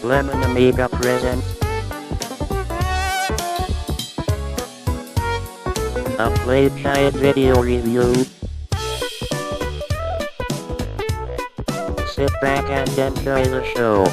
Lemon Amiga presents a Playguide video review. Sit back and enjoy the show.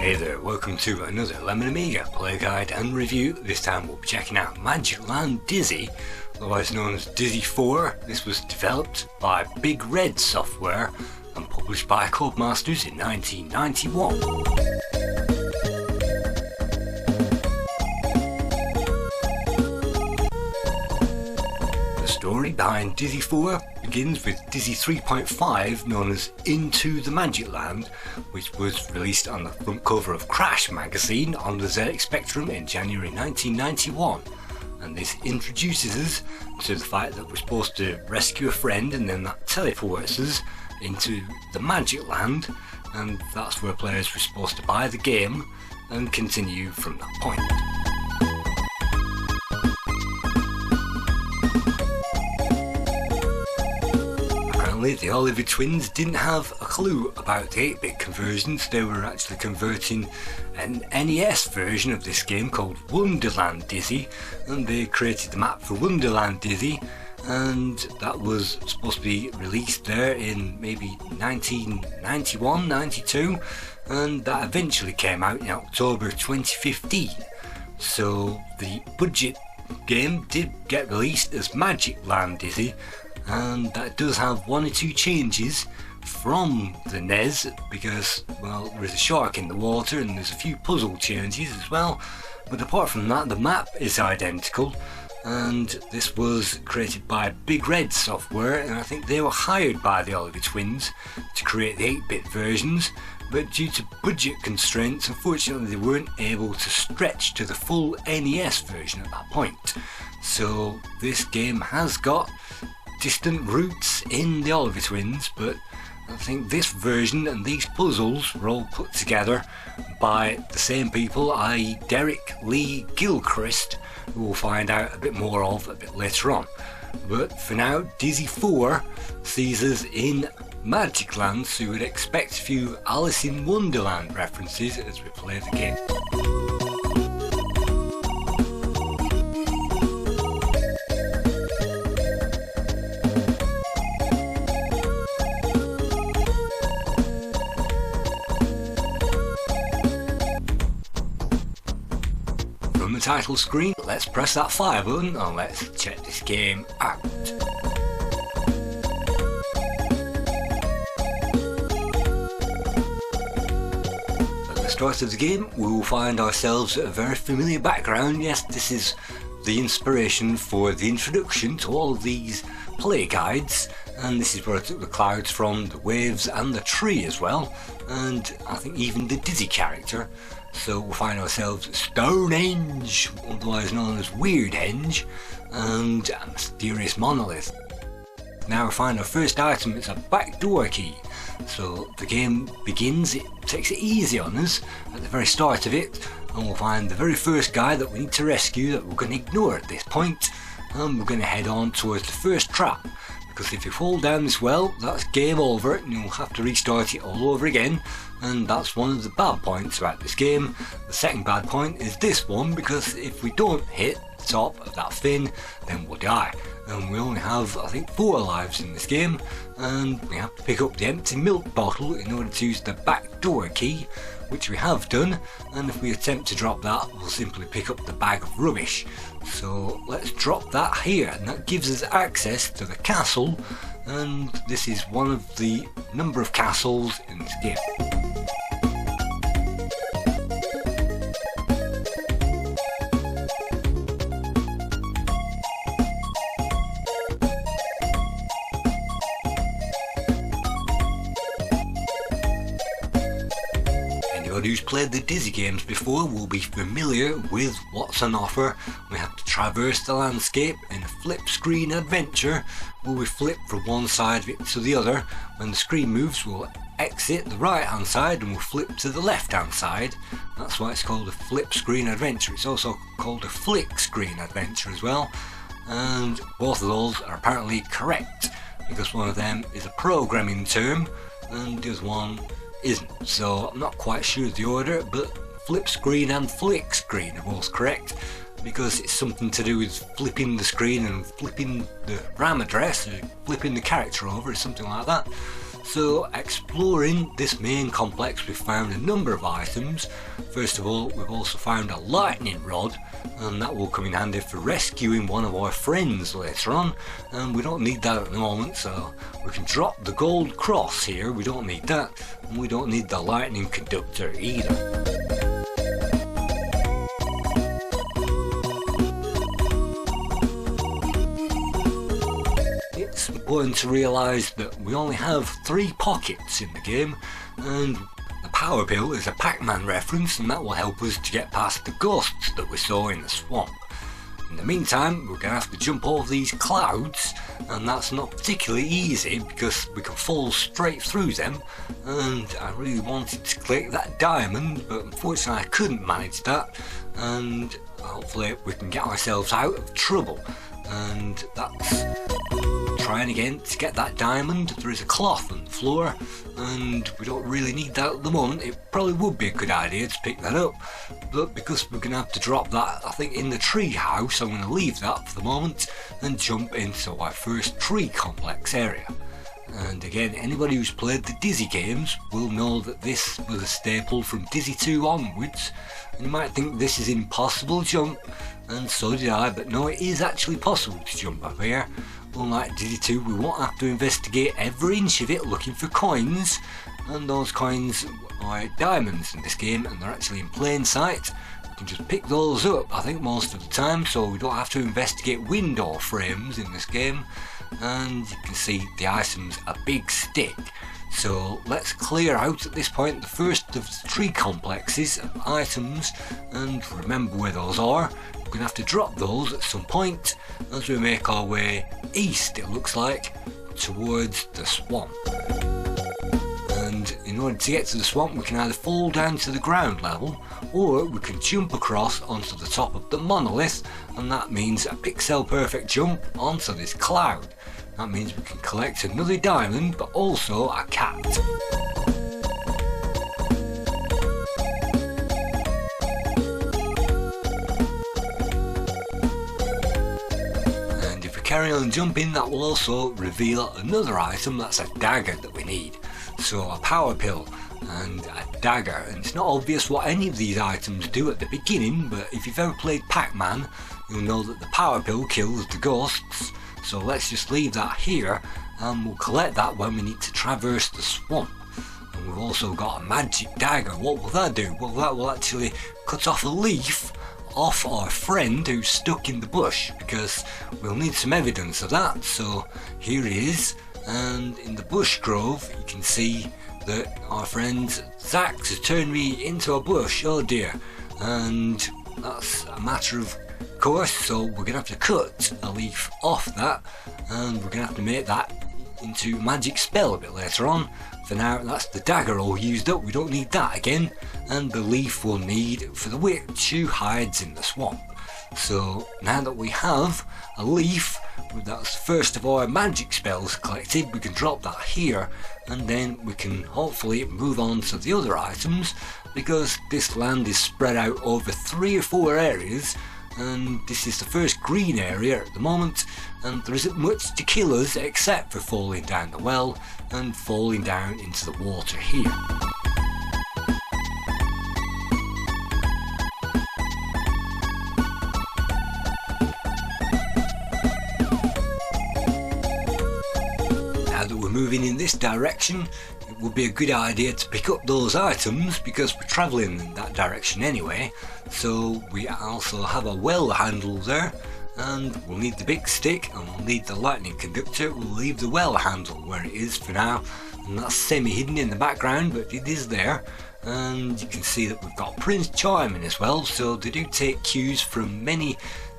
Hey there, welcome to another Lemon Amiga play guide and review. This time we'll be checking out Magicland Dizzy, otherwise known as Dizzy 4. This was developed by Big Red Software and published by Codemasters in 1991. The story behind Dizzy 4 begins with Dizzy 3.5, known as Into the Magicland, which was released on the front cover of Crash magazine on the ZX Spectrum in January 1991. And this introduces us to the fact that we're supposed to rescue a friend, and then that teleports us into the Magicland, and that's where players were supposed to buy the game and continue from that point. The Oliver twins didn't have a clue about the 8-bit conversions. They were actually converting an NES version of this game called Wonderland Dizzy, and they created the map for Wonderland Dizzy, and that was supposed to be released there in maybe 1991-92, and that eventually came out in October 2015. So the budget game did get released as Magicland Dizzy, and that does have one or two changes from the NES because, well, there's a shark in the water and there's a few puzzle changes as well, but apart from that the map is identical. And this was created by Big Red Software, and I think they were hired by the Oliver twins to create the 8-bit versions, but due to budget constraints, unfortunately they weren't able to stretch to the full NES version at that point. So this game has got distant roots in the Oliver twins, but I think this version and these puzzles were all put together by the same people, i.e. Derek Lee Gilchrist, who we'll find out a bit more of a bit later on. But for now, Dizzy 4 sees us in Magicland, so you would expect a few Alice in Wonderland references as we play the game. From the title screen, let's press that fire button and let's check this game out. At the start of the game, we will find ourselves at a very familiar background. Yes, this is the inspiration for the introduction to all of these play guides, and this is where I took the clouds from, the waves and the tree as well, and I think even the Dizzy character. So we'll find ourselves at Stonehenge, otherwise known as Weirdhenge, and a mysterious monolith. Now we find our first item is a backdoor key. So the game begins, it takes it easy on us at the very start of it, and we'll find the very first guy that we need to rescue that we're going to ignore at this point, and we're going to head on towards the first trap. Because if you fall down this well, that's game over and you'll have to restart it all over again, and that's one of the bad points about this game. The second bad point is this one, because if we don't hit the top of that fin, then we'll die. And we only have, I think, 4 lives in this game, and we have to pick up the empty milk bottle in order to use the back door key, which we have done, and if we attempt to drop that, we'll simply pick up the bag of rubbish. So let's drop that here, and that gives us access to the castle, and this is one of the number of castles in this game. Who who's played the Dizzy games before will be familiar with what's on offer. We have to traverse the landscape in a flip screen adventure where we flip from one side of it to the other. When the screen moves, we'll exit the right hand side and we'll flip to the left hand side. That's why it's called a flip screen adventure. It's also called a flick screen adventure as well, and both of those are apparently correct because one of them is a programming term and the other one isn't. So I'm not quite sure of the order, but flip screen and flick screen are both correct because it's something to do with flipping the screen and flipping the RAM address or flipping the character over or something like that. So exploring this main complex, we've found a number of items. First of all, we've also found a lightning rod, and that will come in handy for rescuing one of our friends later on, and we don't need that at the moment, so we can drop the gold cross here. We don't need that, and we don't need the lightning conductor either. It's important to realise that we only have 3 pockets in the game, and the power pill is a Pac-Man reference, and that will help us to get past the ghosts that we saw in the swamp. In the meantime, we're going to have to jump over these clouds, and that's not particularly easy because we can fall straight through them, and I really wanted to collect that diamond, but unfortunately I couldn't manage that, and hopefully we can get ourselves out of trouble. And that's trying again to get that diamond. There is a cloth on the floor and we don't really need that at the moment. It probably would be a good idea to pick that up, but because we're going to have to drop that, I think, in the tree house, I'm going to leave that for the moment and jump into our first tree complex area. And again, anybody who's played the Dizzy games will know that this was a staple from Dizzy 2 onwards. And you might think this is impossible jump, and so did I, but no, it is actually possible to jump up here. Unlike Dizzy 2, we won't have to investigate every inch of it looking for coins, and those coins are diamonds in this game, and they're actually in plain sight. We can just pick those up, I think, most of the time, so we don't have to investigate window frames in this game. And you can see the item's a big stick. So let's clear out at this point the first of the tree complexes of items, and remember where those are. We're going to have to drop those at some point as we make our way east, it looks like, towards the swamp. And in order to get to the swamp, we can either fall down to the ground level or we can jump across onto the top of the monolith, and that means a pixel perfect jump onto this cloud. That means we can collect another diamond, but also a cat. And if we carry on jumping, that will also reveal another item. That's a dagger that we need. So a power pill and a dagger, and it's not obvious what any of these items do at the beginning, but if you've ever played Pac-Man, you'll know that the power pill kills the ghosts. So let's just leave that here, and we'll collect that when we need to traverse the swamp. And we've also got a magic dagger. What will that do? Well, that will actually cut off a leaf off our friend who's stuck in the bush, because we'll need some evidence of that. So here it is, and in the bush grove you can see that our friend Zach has turned me into a bush. Oh dear. And that's a matter of course, so we're going to have to cut a leaf off that, and we're going to have to make that into a magic spell a bit later on. For now, that's the dagger all used up, we don't need that again, and the leaf we'll need for the witch who hides in the swamp. So now that we have a leaf, that's the first of our magic spells collected, we can drop that here, and then we can hopefully move on to the other items, because this land is spread out over 3 or 4 areas, and this is the first green area at the moment, and there isn't much to kill us except for falling down the well and falling down into the water here. Now that we're moving in this direction, it would be a good idea to pick up those items because we're travelling in that direction anyway. So we also have a well handle there, and we'll need the big stick and we'll need the lightning conductor. We'll leave the well handle where it is for now, and that's semi hidden in the background, but it is there. and you can see that we've got Prince Charming as well, so they do take cues from many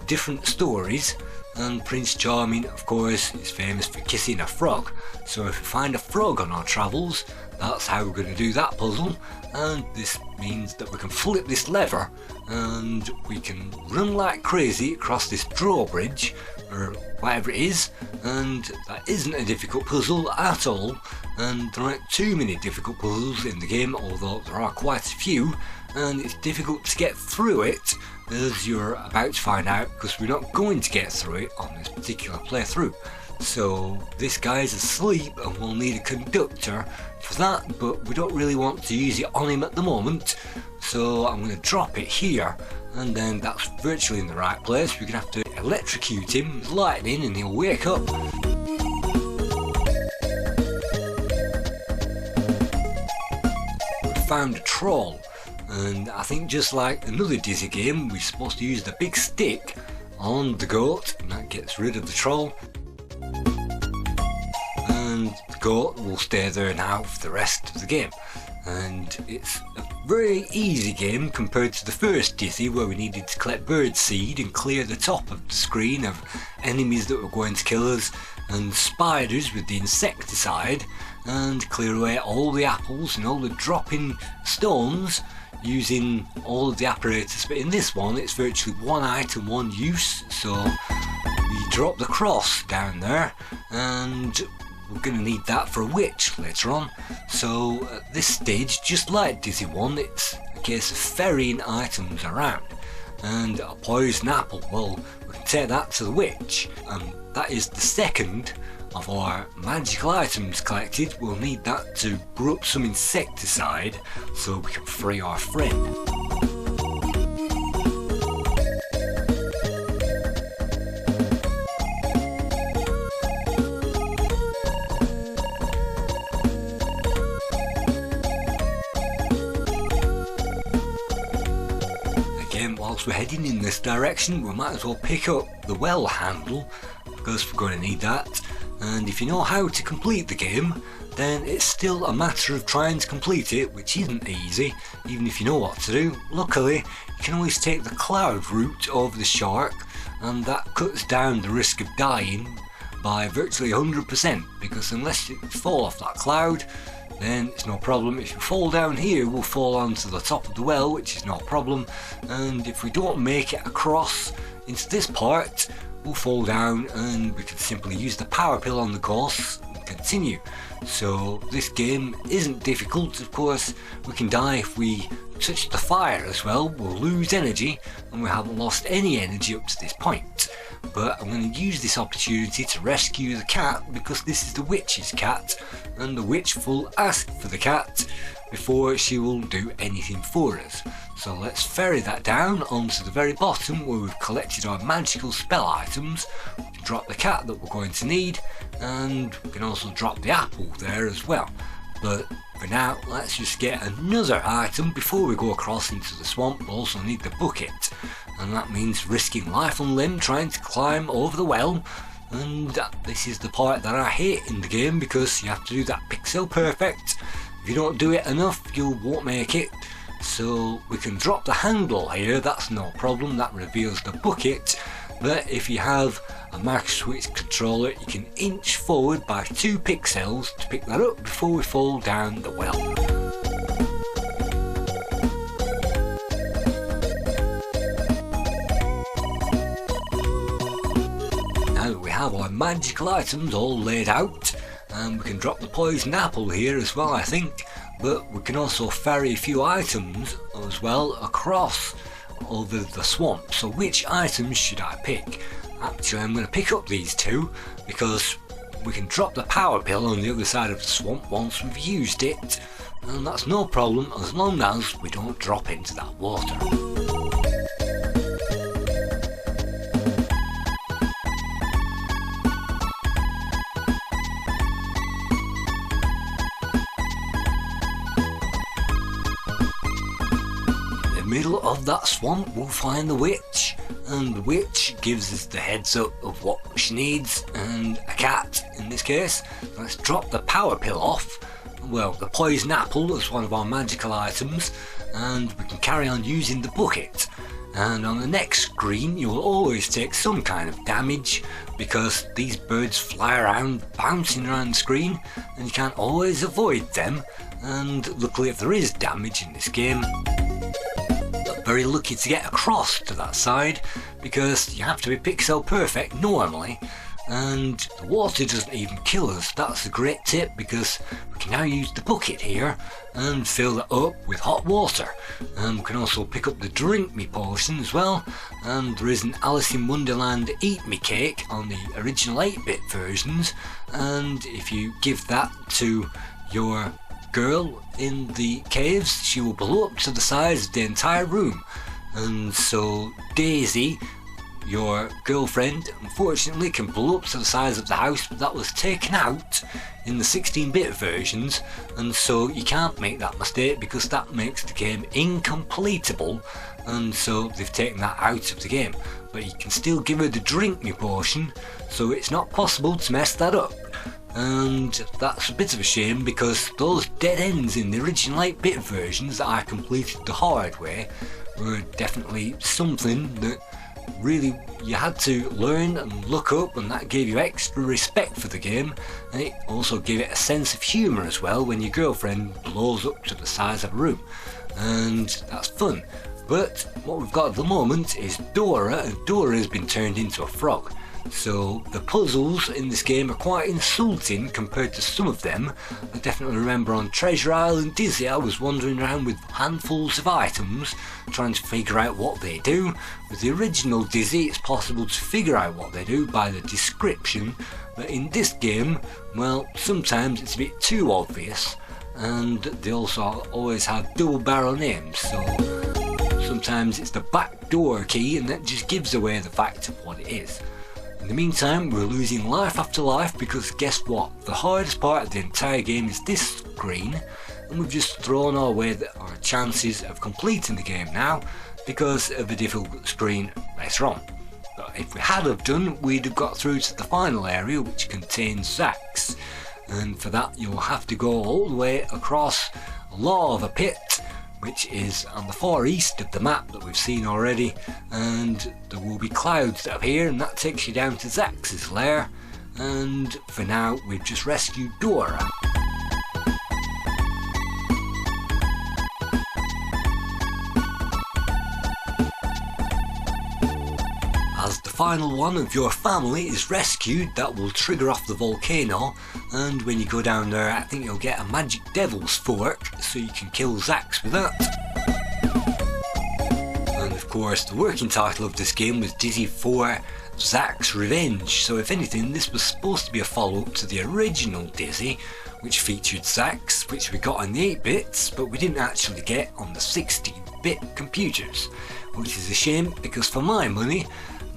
different stories. And Prince Charming, of course, is famous for kissing a frog, so if we find a frog on our travels, that's how we're going to do that puzzle. And this means that we can flip this lever and we can run like crazy across this drawbridge or whatever it is, and that isn't a difficult puzzle at all, and there aren't too many difficult puzzles in the game, although there are quite a few, and it's difficult to get through it, as you're about to find out, because we're not going to get through it on this particular playthrough. So this guy's asleep and we'll need a conductor for that, but we don't really want to use it on him at the moment, so I'm going to drop it here, and then that's virtually in the right place. We're going to have to electrocute him with lightning and he'll wake up. We found a troll, and I think just like another Dizzy game, we're supposed to use the big stick on the goat, and that gets rid of the troll. And the goat will stay there now for the rest of the game. And it's a very easy game compared to the first Dizzy, where we needed to collect bird seed and clear the top of the screen of enemies that were going to kill us, and spiders with the insecticide, and clear away all the apples and all the dropping stones using all of the apparatus. But in this one it's virtually one item, one use, so we drop the cross down there, and we're going to need that for a witch later on. So at this stage, just like Dizzy 1, it's a case of ferrying items around. And a poison apple, well, we can take that to the witch, and that is the second of our magical items collected. We'll need that to brew up some insecticide so we can free our friend. Whilst we're heading in this direction, we might as well pick up the well handle, because we're going to need that. And if you know how to complete the game, then it's still a matter of trying to complete it, which isn't easy, even if you know what to do. Luckily, you can always take the cloud route over the shark, and that cuts down the risk of dying by virtually 100%, because unless you fall off that cloud, then it's no problem. If you fall down here, we'll fall onto the top of the well, which is no problem, and if we don't make it across into this part, we'll fall down and we can simply use the power pill on the course and continue. So this game isn't difficult. Of course, we can die if we touch the fire as well. We'll lose energy, and we haven't lost any energy up to this point. But I'm going to use this opportunity to rescue the cat, because this is the witch's cat, and the witch will ask for the cat before she will do anything for us. So let's ferry that down onto the very bottom where we've collected our magical spell items. We can drop the cat that we're going to need, and we can also drop the apple there as well. But for now, let's just get another item before we go across into the swamp. We'll also need the bucket, and that means risking life and limb trying to climb over the well. And this is the part that I hate in the game, because you have to do that pixel perfect. If you don't do it enough, you won't make it. So we can drop the handle here, that's no problem, that reveals the bucket. But if you have a Master Switch controller, you can inch forward by 2 pixels to pick that up before we fall down the well. Now that we have our magical items all laid out, and we can drop the poison apple here as well, I think. But we can also ferry a few items as well across over the swamp. So which items should I pick? Actually, I'm going to pick up these two, because we can drop the power pill on the other side of the swamp once we've used it, and that's no problem as long as we don't drop into that water. Middle of that swamp we'll find the witch, and the witch gives us the heads up of what she needs, and a cat in this case. Let's drop the power pill off, well, the poison apple as one of our magical items, and we can carry on using the bucket. And on the next screen you will always take some kind of damage because these birds fly around bouncing around the screen and you can't always avoid them, and luckily if there is damage in this game, you're very lucky to get across to that side because you have to be pixel perfect normally, and the water doesn't even kill us. That's a great tip because we can now use the bucket here and fill it up with hot water, and we can also pick up the drink me potion as well, and there is an Alice in Wonderland eat me cake on the original 8-bit versions, and if you give that to your girl in the caves she will blow up to the size of the entire room. And so Daisy, your girlfriend, unfortunately can blow up to the size of the house, but that was taken out in the 16-bit versions, and so you can't make that mistake because that makes the game incompletable, and so they've taken that out of the game. But you can still give her the drink me potion, so it's not possible to mess that up. And that's a bit of a shame because those dead ends in the original 8-bit versions that I completed the hard way were definitely something that really you had to learn and look up, and that gave you extra respect for the game, and it also gave it a sense of humour as well when your girlfriend blows up to the size of a room, and that's fun. But what we've got at the moment is Dora, and Dora has been turned into a frog. So the puzzles in this game are quite insulting compared to some of them. I definitely remember on Treasure Island Dizzy I was wandering around with handfuls of items trying to figure out what they do. With the original Dizzy it's possible to figure out what they do by the description, but in this game, well, sometimes it's a bit too obvious, and they also always have double barrel names, so sometimes it's the back door key and that just gives away the fact of what it is. In the meantime, we're losing life after life because guess what? The hardest part of the entire game is this screen, and we've just thrown away our chances of completing the game now because of a difficult screen later on. But if we had have done, we'd have got through to the final area which contains Zax, and for that you'll have to go all the way across Lava Pit, which is on the far east of the map that we've seen already, and there will be clouds that appear and that takes you down to Zax's lair, and for now we've just rescued Dora. As the final one of your family is rescued, that will trigger off the volcano, and when you go down there I think you'll get a magic devil's fork so you can kill Zax with that. And of course the working title of this game was Dizzy 4 Zax Revenge, so if anything this was supposed to be a follow-up to the original Dizzy, which featured Zax, which we got on the 8-bits but we didn't actually get on the 16-bit computers, which is a shame because for my money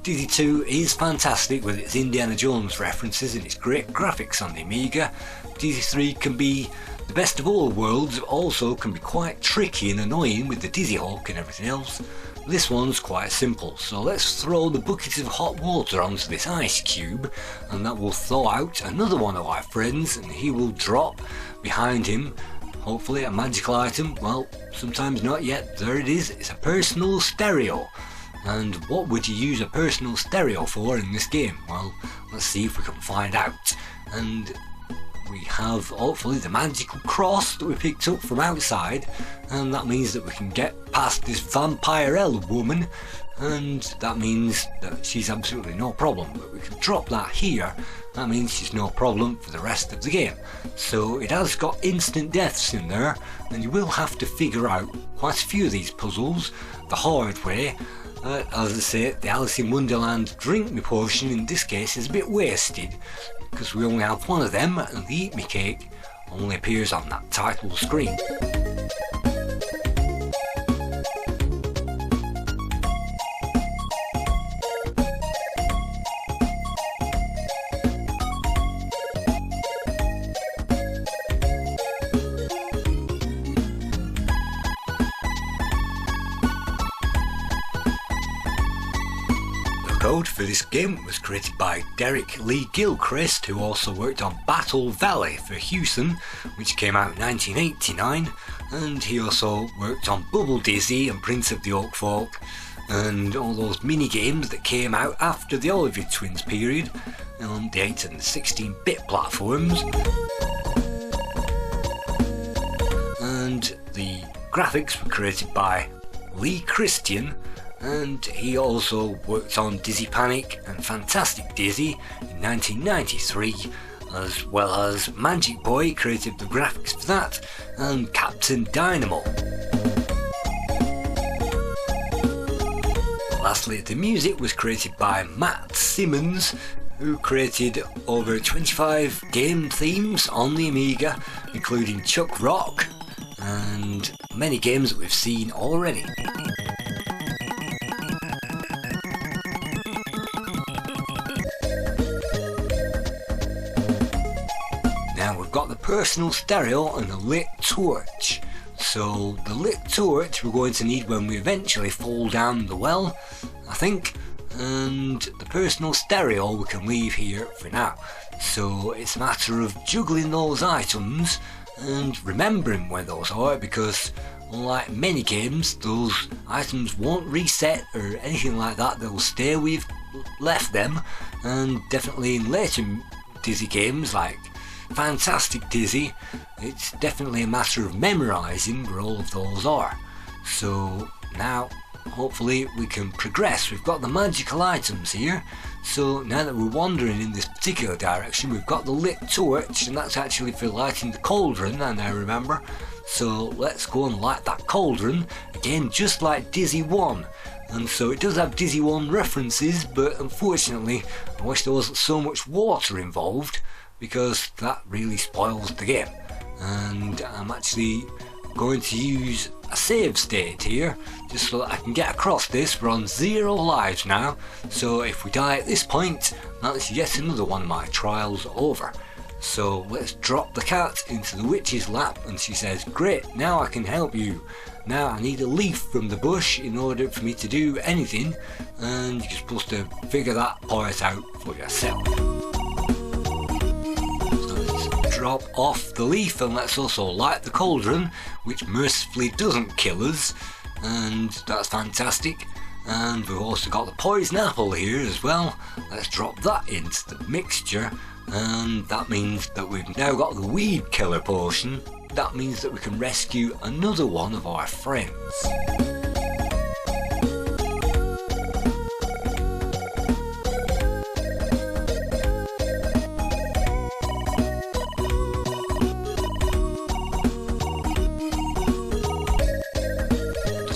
Dizzy 2 is fantastic with its Indiana Jones references and its great graphics on the Amiga. Dizzy 3 can be the best of all worlds, but also can be quite tricky and annoying with the Dizzy Hawk and everything else. This one's quite simple, so let's throw the bucket of hot water onto this ice cube and that will thaw out another one of our friends, and he will drop behind him hopefully a magical item. Well, sometimes not yet. There it is, it's a personal stereo. And what would you use a personal stereo for in this game? Well, let's see if we can find out. And we have hopefully the magical cross that we picked up from outside, and that means that we can get past this vampirella woman, and that means that she's absolutely no problem. But we can drop that here, that means she's no problem for the rest of the game. So it has got instant deaths in there, and you will have to figure out quite a few of these puzzles the hard way. As I say, the Alice in Wonderland drink me potion in this case is a bit wasted because we only have one of them, and the eat me cake only appears on that title screen. code for this game was created by Derek Lee Gilchrist, who also worked on Battle Valley for Heaton, which came out in 1989, and he also worked on Bubble Dizzy and Prince of the Oak Folk, and all those mini games that came out after the Oliver Twins period on the 8 and 16-bit platforms. And the graphics were created by Lee Christian, and he also worked on Dizzy Panic and Fantastic Dizzy in 1993, as well as Magic Boy created the graphics for that, and Captain Dynamo. Lastly, the music was created by Matt Simmons, who created over 25 game themes on the Amiga, including Chuck Rock and many games that we've seen already. Now we've got the personal stereo and the lit torch. So the lit torch we're going to need when we eventually fall down the well, I think, and the personal stereo we can leave here for now. So it's a matter of juggling those items and remembering where those are, because unlike many games, those items won't reset or anything like that. They'll stay where you've left them, and definitely in later Dizzy games like Fantastic Dizzy, it's definitely a matter of memorising where all of those are. So now hopefully we can progress. We've got the magical items here, so now that we're wandering in this particular direction, we've got the lit torch, and that's actually for lighting the cauldron, I now remember. So let's go and light that cauldron, again just like Dizzy 1. And so it does have Dizzy 1 references, but unfortunately I wish there wasn't so much water involved, because that really spoils the game. And I'm actually going to use a save state here just so that I can get across this. We're on 0 lives now, so if we die at this point, that's yet another one of my trials over. So let's drop the cat into the witch's lap, and she says, "Great, now I can help you. Now I need a leaf from the bush in order for me to do anything," and you're supposed to figure that part out for yourself. Drop off the leaf, and let's also light the cauldron, which mercifully doesn't kill us, and that's fantastic. And we've also got the poison apple here as well. Let's drop that into the mixture, and that means that we've now got the weed killer potion. That means that we can rescue another one of our friends.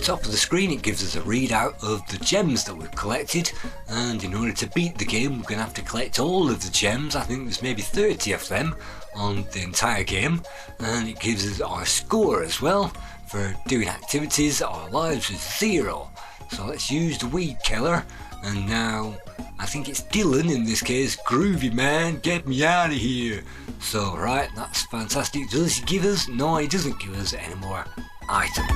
Top of the screen it gives us a readout of the gems that we've collected, and in order to beat the game we're going to have to collect all of the gems. I think there's maybe 30 of them on the entire game, and it gives us our score as well for doing activities. Our lives is 0, so let's use the weed killer. And now I think it's Dylan in this case. "Groovy man, get me out of here." So right, that's fantastic. Does he give us? No, he doesn't give us any more items.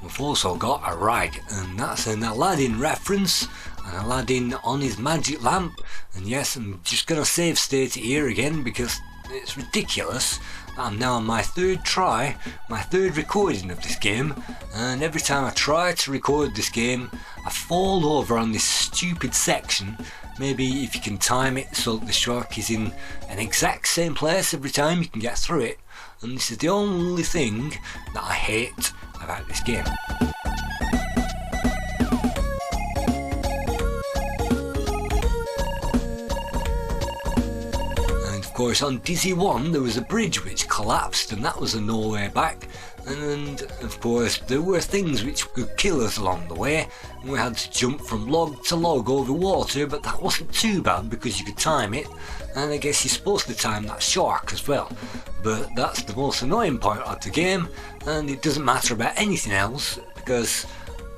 We've also got a rag, and that's an Aladdin reference, and Aladdin on his magic lamp. And yes, I'm just going to save state it here again because it's ridiculous. I'm now on my 3rd try, my 3rd recording of this game, and every time I try to record this game I fall over on this stupid section. Maybe if you can time it so that the shark is in an exact same place every time, you can get through it. And this is the only thing that I hate about this game. And of course on Dizzy 1 there was a bridge which collapsed, and that was a no way back. And of course there were things which could kill us along the way, and we had to jump from log to log over water, but that wasn't too bad because you could time it, and I guess you're supposed to time that shark as well. But that's the most annoying part of the game, and it doesn't matter about anything else because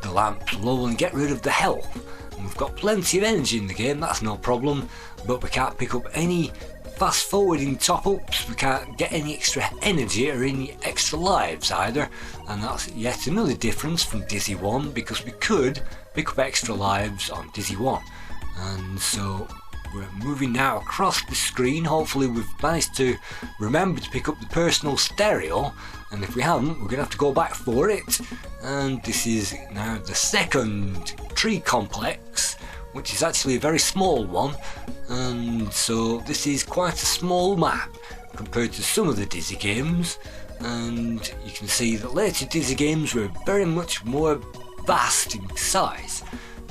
the lamp's low and get rid of the health. And we've got plenty of energy in the game, that's no problem, but we can't pick up any fast forwarding top ups, we can't get any extra energy or any extra lives either, and that's yet another difference from Dizzy 1, because we could pick up extra lives on Dizzy 1. And so we're moving now across the screen. Hopefully we've managed to remember to pick up the personal stereo, and if we haven't, we're going to have to go back for it. And this is now the second tree complex, which is actually a very small one, and so this is quite a small map compared to some of the Dizzy games, and you can see that later Dizzy games were very much more vast in size.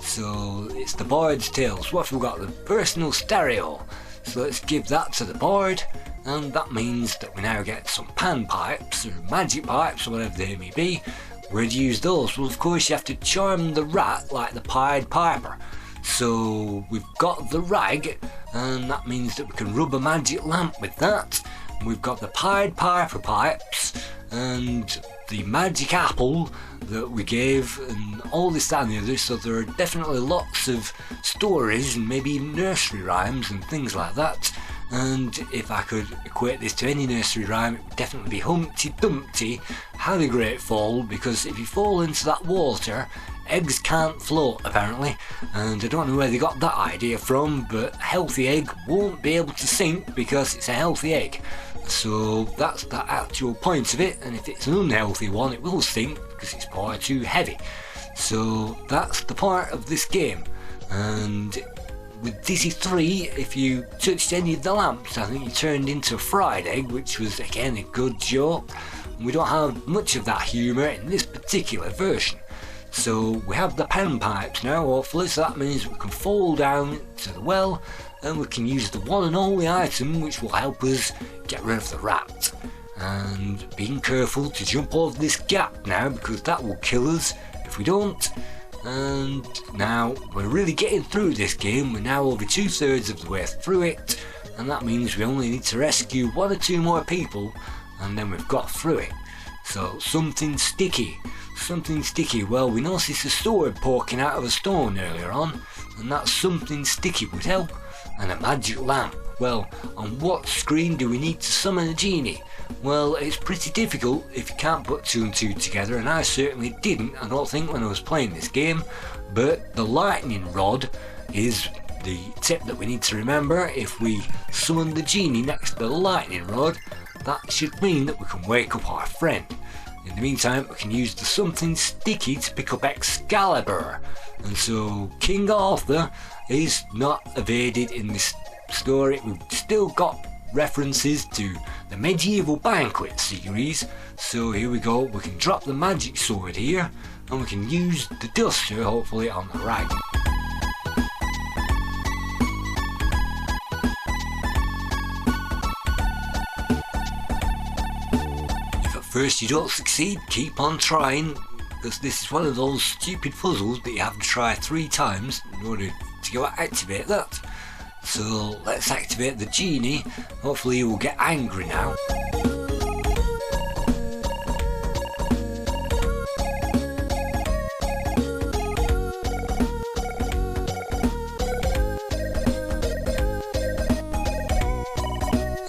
So it's the Bard's Tales. What have we got? The personal stereo. So let's give that to the Bard, and that means that we now get some pan pipes or magic pipes or whatever they may be. Where do you use those? Well, of course you have to charm the rat like the Pied Piper. So we've got the rag, and that means that we can rub a magic lamp with that. We've got the Pied Piper pipes and the magic apple that we gave, and all this, that and the other. So there are definitely lots of stories and maybe even nursery rhymes and things like that. And if I could equate this to any nursery rhyme, it would definitely be Humpty Dumpty had a great fall, because if you fall into that water, eggs can't float apparently, and I don't know where they got that idea from, but a healthy egg won't be able to sink because it's a healthy egg. So that's the actual point of it, and if it's an unhealthy one it will sink because it's far too heavy. So that's the part of this game. And with Dizzy 3, if you touched any of the lamps, I think you turned into a fried egg, which was again a good joke. We don't have much of that humour in this particular version. So we have the pan pipes now, hopefully, so that means we can fall down to the well, and we can use the one and only item which will help us get rid of the rat. And being careful to jump over this gap now, because that will kill us if we don't. And now we're really getting through this game. We're now over 2/3 of the way through it, and that means we only need to rescue 1 or 2 more people, and then we've got through it. So something sticky, well, we noticed a sword poking out of a stone earlier on, and that something sticky would help. And a magic lamp. Well, on what screen do we need to summon a genie? Well, it's pretty difficult if you can't put 2 and 2 together, and I certainly didn't, I don't think, when I was playing this game. But the lightning rod is the tip that we need to remember. If we summon the genie next to the lightning rod, that should mean that we can wake up our friend. In the meantime, we can use the something sticky to pick up Excalibur. And so King Arthur is not evaded in this story. We've still got references to the Medieval Banquet series. So here we go, we can drop the magic sword here, and we can use the duster hopefully on the rag. If at first you don't succeed, keep on trying, because this is one of those stupid puzzles that you have to try 3 times in order to go activate that. So let's activate the genie. Hopefully he will get angry now.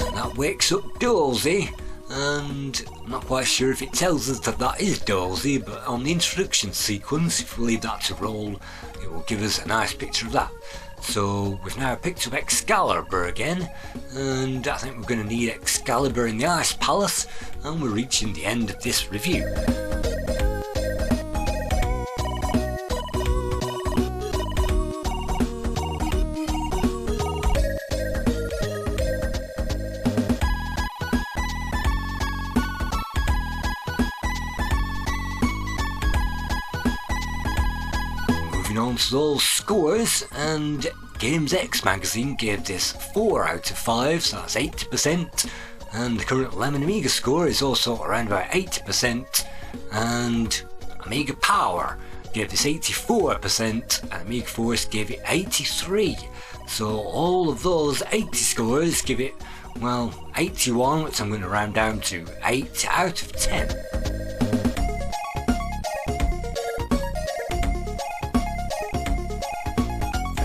And that wakes up Dozy, and I'm not quite sure if it tells us that that is Dozy, but on the introduction sequence, if we leave that to roll, it will give us a nice picture of that. So we've now picked up Excalibur again, and I think we're going to need Excalibur in the Ice Palace, and we're reaching the end of this review. Moving on to those scores, and Games X magazine gave this 4 out of 5, so that's 80%, and the current Lemon Amiga score is also around about 80%, and Amiga Power gave this 84%, and Amiga Force gave it 83. So all of those 80 scores give it, well, 81, which I'm going to round down to 8 out of 10.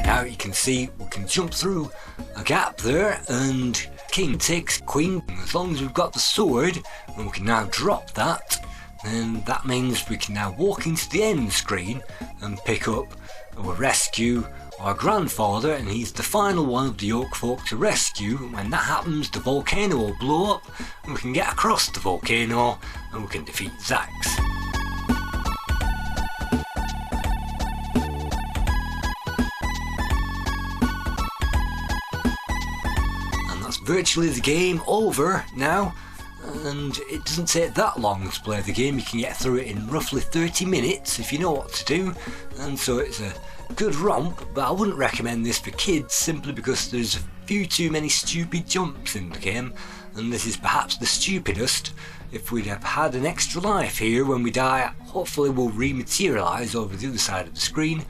Now you can see we can jump through a gap there and king takes queen. As long as we've got the sword, and we can now drop that, then that means we can now walk into the end screen and pick up or rescue our grandfather, and he's the final one of the York folk to rescue. When that happens, the volcano will blow up, and we can get across the volcano, and we can defeat Zax. And that's virtually the game over now. And it doesn't take that long to play the game. You can get through it in roughly 30 minutes if you know what to do, and so it's a good romp, but I wouldn't recommend this for kids simply because there's a few too many stupid jumps in the game, and this is perhaps the stupidest. If we'd have had an extra life here when we die, hopefully we'll rematerialise over the other side of the screen.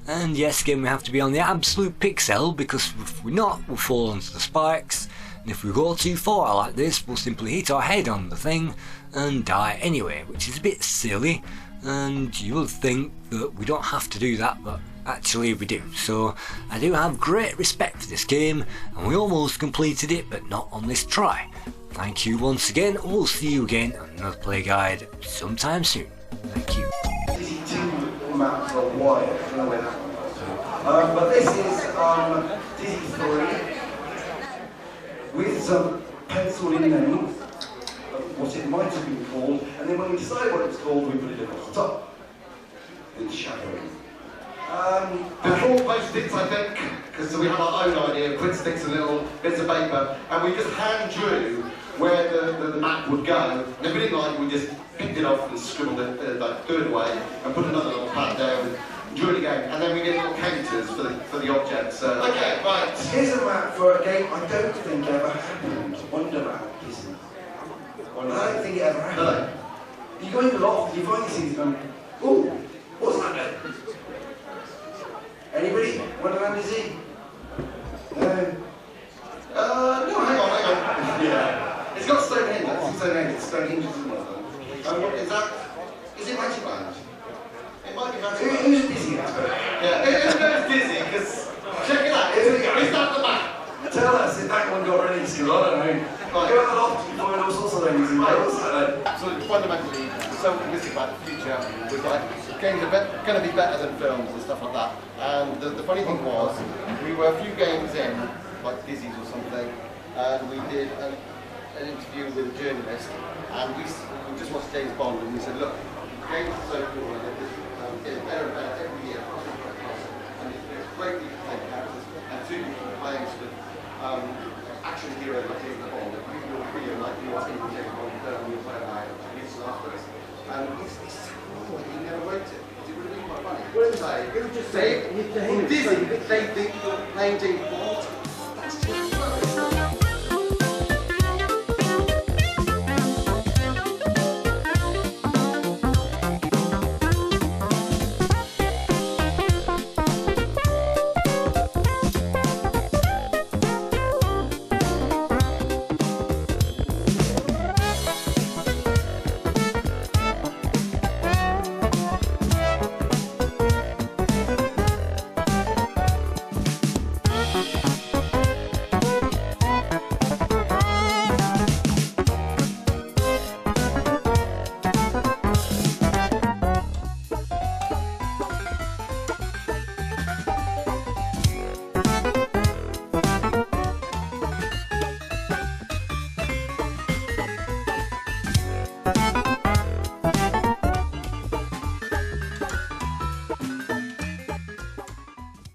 And yes, again, we have to be on the absolute pixel, because if we're not, we'll fall onto the spikes. And if we go too far like this, we'll simply hit our head on the thing and die anyway, which is a bit silly. And you will think that we don't have to do that, but actually we do. So I do have great respect for this game, and we almost completed it, but not on this try. Thank you once again, and we'll see you again on another play guide sometime soon. Thank you. Dizzy 2 maps are wide, I don't know where that one. But this is Dizzy 3 with some penciled in name of what it might have been called, and then when we decide what it's called, we put it across the top with shadowing. Before post-its, I think, because we had our own idea of Predseda and little bits of paper, and we just hand drew where the map would go, and if we didn't like it, we just picked it off and scribbled it, like, threw it away, and put another little pad down, and drew it again, and then we get little counters for the objects. Okay, right. Here's a map for a game I don't think ever happened. Wonder Map, isn't it? I don't think it ever happened. No. You go in the loft, you find these things going, ooh, what's that then? Anybody? Wonderland Dizzy? No, hang on. Yeah. It's got Stonehenge, it's Stonehenge, Stonehenge isn't one of them. What is that? Is it Magicland? It might be Magicland. Who's Dizzy? Yeah, who knows Dizzy? Because, check it out, is that the map? Tell us if that one got released, because I don't know. Go out the loft, you find all sorts of things in there. So fundamentally, so optimistic about the future, with like, games are going to be better than films and stuff like that. And the funny thing was, we were a few games in, like Dizzy's or something, and we did an interview with a journalist, and we just watched James Bond, and we said, look, games are so cool, and they're getting better and better every year, and it's great that you can play characters, and two, you can play sort of action heroes like James Bond, and you can feel like you are in James Bond, and you're playing out, and it's afterwards. And it's so cool, you never wrote it. It would have been quite funny. What did they say? Dizzy, they think you're playing James Bond.